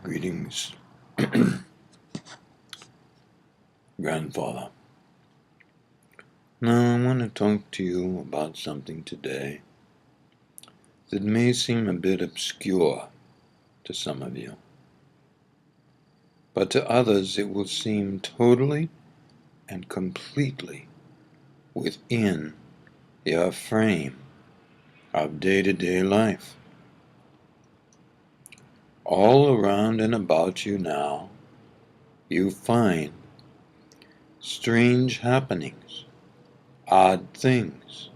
Greetings, Grandfather. Now, I want to talk to you about something today that may seem a bit obscure to some of you, but to others it will seem totally and completely within your frame of day-to-day life. All around and about you now, you find strange happenings, odd things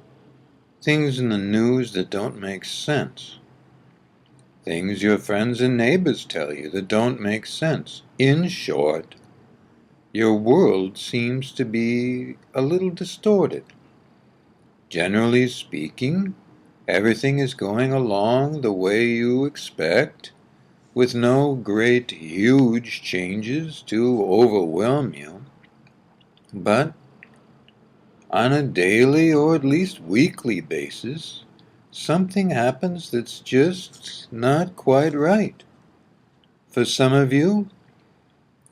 in the news that don't make sense, things your friends and neighbors tell you that don't make sense. In short, your world seems to be a little distorted. Generally speaking, everything is going along the way you expect, with no great huge changes to overwhelm you. But on a daily or at least weekly basis, something happens that's just not quite right. For some of you,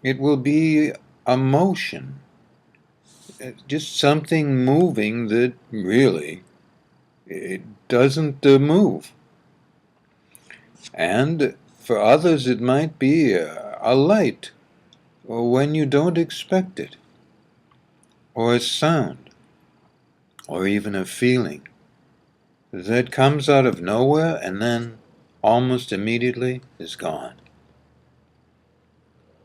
it will be a motion, just something moving that really it doesn't move. And for others, it might be a light, or when you don't expect it, or a sound, or even a feeling that comes out of nowhere and then almost immediately is gone.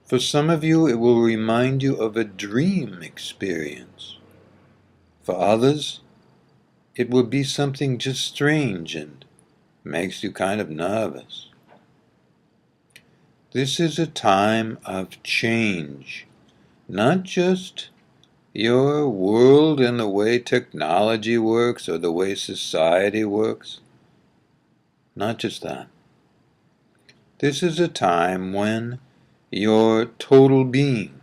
For some of you, it will remind you of a dream experience. For others, it will be something just strange and makes you kind of nervous. This is a time of change, not just your world and the way technology works or the way society works. Not just that. This is a time when your total being,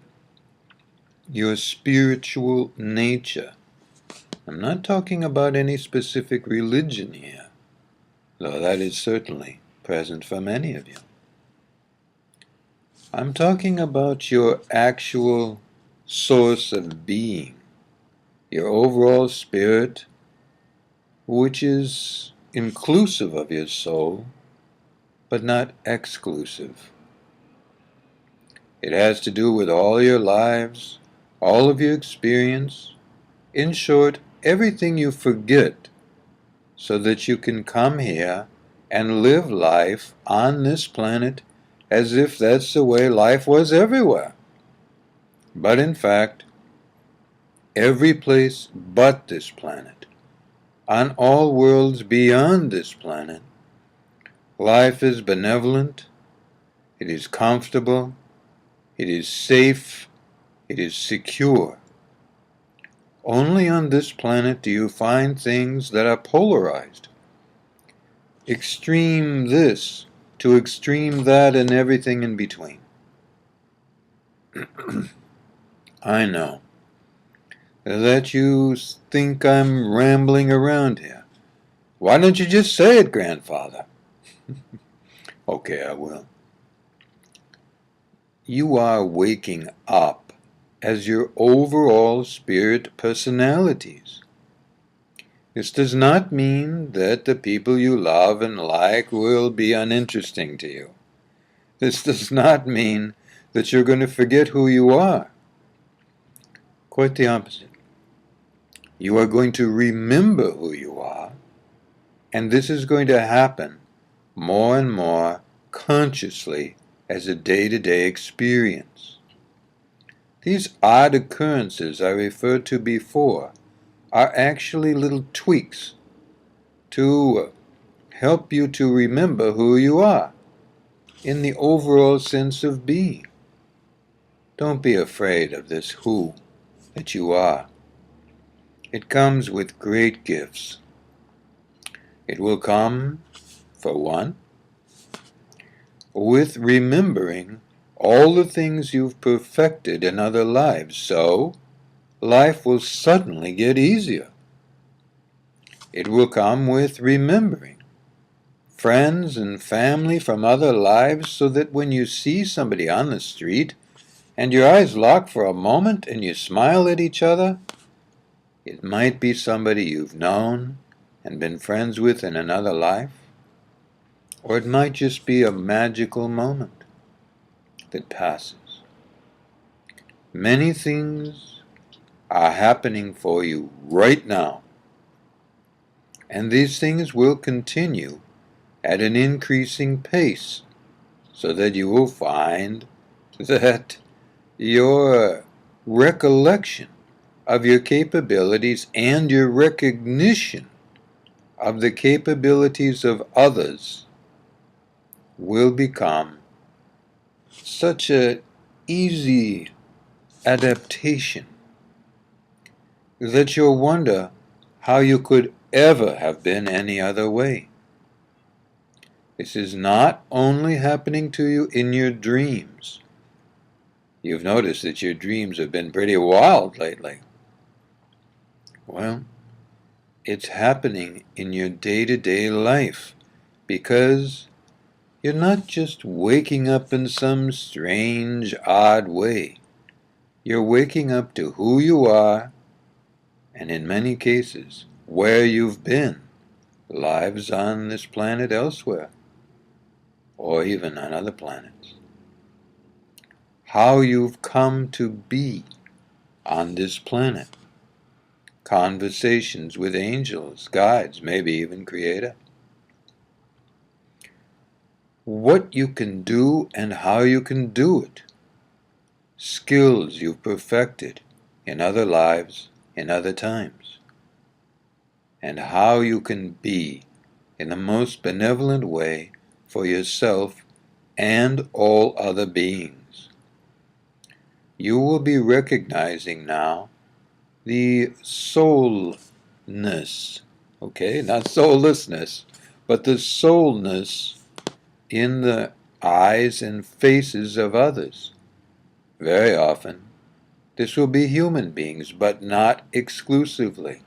your spiritual nature, I'm not talking about any specific religion here, though that is certainly present for many of you. I'm talking about your actual source of being, your overall spirit, which is inclusive of your soul, but not exclusive. It has to do with all your lives, all of your experience, in short, everything you forget, so that you can come here and live life on this planet as if that's the way life was everywhere. But in fact, every place but this planet, on all worlds beyond this planet, life is benevolent, it is comfortable, it is safe, it is secure. Only on this planet do you find things that are polarized. Extreme this to extreme that and everything in between. I know that you think I'm rambling around here. Why don't you just say it, Grandfather? Okay, I will. You are waking up as your overall spirit personalities. This does not mean that the people you love and like will be uninteresting to you. This does not mean that you're going to forget who you are. Quite the opposite. You are going to remember who you are, and this is going to happen more and more consciously as a day-to-day experience. These odd occurrences I referred to before are actually little tweaks to help you to remember who you are in the overall sense of being. Don't be afraid of this who that you are. It comes with great gifts. It will come, for one, with remembering all the things you've perfected in other lives, so life will suddenly get easier. It will come with remembering friends and family from other lives, so that when you see somebody on the street and your eyes lock for a moment and you smile at each other, it might be somebody you've known and been friends with in another life, or it might just be a magical moment that passes. Many things are happening for you right now, and these things will continue at an increasing pace, so that you will find that your recollection of your capabilities and your recognition of the capabilities of others will become such an easy adaptation that you'll wonder how you could ever have been any other way. This is not only happening to you in your dreams. You've noticed that your dreams have been pretty wild lately. Well, it's happening in your day-to-day life because you're not just waking up in some strange, odd way. You're waking up to who you are, and in many cases, where you've been, lives on this planet elsewhere, or even on other planets. How you've come to be on this planet. Conversations with angels, guides, maybe even Creator. What you can do and how you can do it. Skills you've perfected in other lives, in other times. And how you can be in the most benevolent way for yourself and all other beings. You will be recognizing now the soulness, okay, not soullessness, but the soulness in the eyes and faces of others. Very often, this will be human beings, but not exclusively.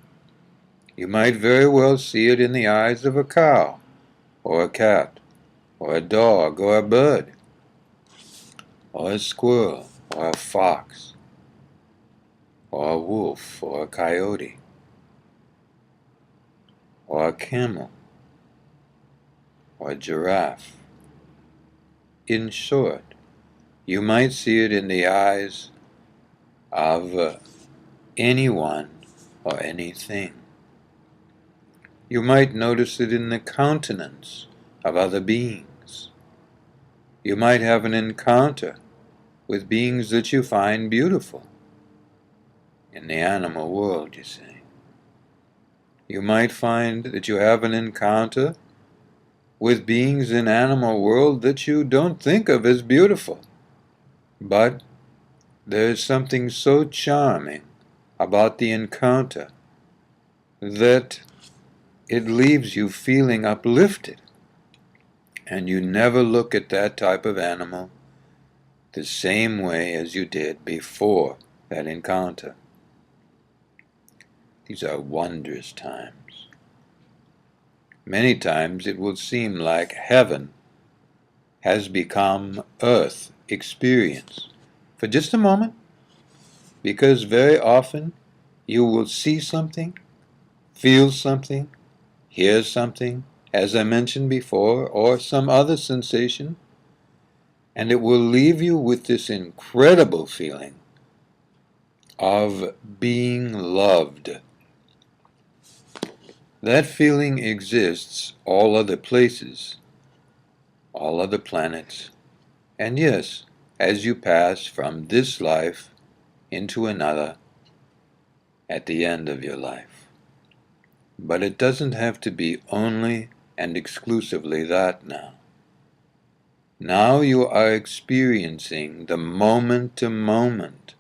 You might very well see it in the eyes of a cow, or a cat, or a dog, or a bird, or a squirrel, or a fox, or a wolf, or a coyote, or a camel, or a giraffe. In short, you might see it in the eyes of anyone or anything. You might notice it in the countenance of other beings. You might have an encounter with beings that you find beautiful in the animal world, you see. You might find that you have an encounter with beings in animal world that you don't think of as beautiful. But there's something so charming about the encounter that it leaves you feeling uplifted, and you never look at that type of animal the same way as you did before that encounter. These are wondrous times. Many times it will seem like heaven has become earth experience for just a moment, because very often you will see something, feel something, hear something, as I mentioned before, or some other sensation, and it will leave you with this incredible feeling of being loved. That feeling exists all other places, all other planets, and yes, as you pass from this life into another at the end of your life. But it doesn't have to be only and exclusively that now. Now you are experiencing the moment-to-moment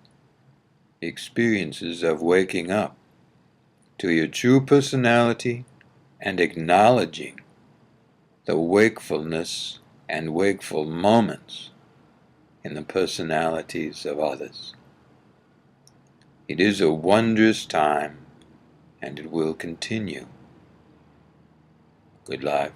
experiences of waking up to your true personality and acknowledging the wakefulness and wakeful moments in the personalities of others. It is a wondrous time, and it will continue. Good life.